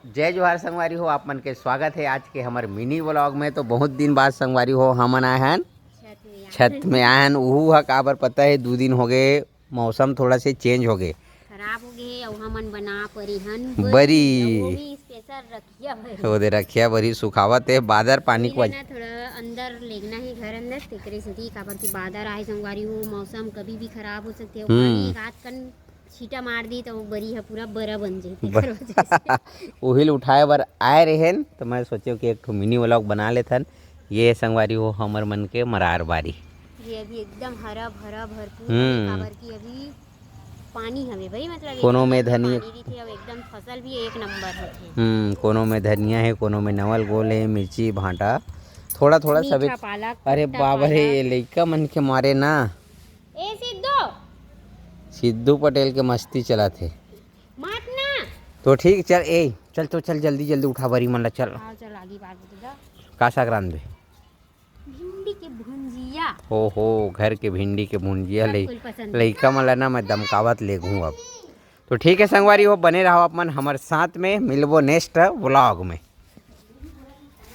जय जोहार संगवारी हो, आप मन के स्वागत है आज के हमारे मिनी व्लॉग में। तो बहुत दिन बाद संगवारी हो हमन आए हैं छत में आए हैं। उहू हा काबर पता है 2 दिन हो गए मौसम थोड़ा से चेंज हो गए, खराब हो गए और हमन बना परी हन बरी वो भी स्पेशल रखिया भरी ओदे रखिया बरी सुखावत है बादर पानी को ना थोड़ा अंदर लेगना है घर अंदर तेकरे सेती काबर की बादर आए संगवारी हो मौसम कभी भी खराब हो सकते हो। पानी एक हाथ कन छीटा मार दी तो बरी हा पूरा बरा बन जाए। उहिल उठाए बर आए रहे तो मैं सोचे कि एक ठो मिनी व्लॉग बना लेथन। ये संगवारी हो हमर मन के मरार बारी ये अभी एकदम हरा भरा भरपूर है काबर की अभी पानी हवे भाई मतलब कोनो में धनिया पानी दिखे और एकदम फसल भी एक नंबर होथे। कोनो में धनिया है, कोनो में नवल गोल है, मिर्ची भांटा थोड़ा थोड़ा सब। अरे बाबा रे ये लइका मन के मारे ना ए सिद्धू पटेल के मस्ती चला थे मत ना तो ठीक चल चल जल्दी जल्दी उठा बरी मन ला चल आगे बात बता का साग रांध दे भिंडी के भुंजिया। हो घर के भिंडी के भुंजिया लइका मन ला ना मैं दमकावत ले घूँ अब। तो ठीक है संगवारी हो बने रहो अपन हमारे साथ में, मिलबो नेक्स्ट व्लॉग में।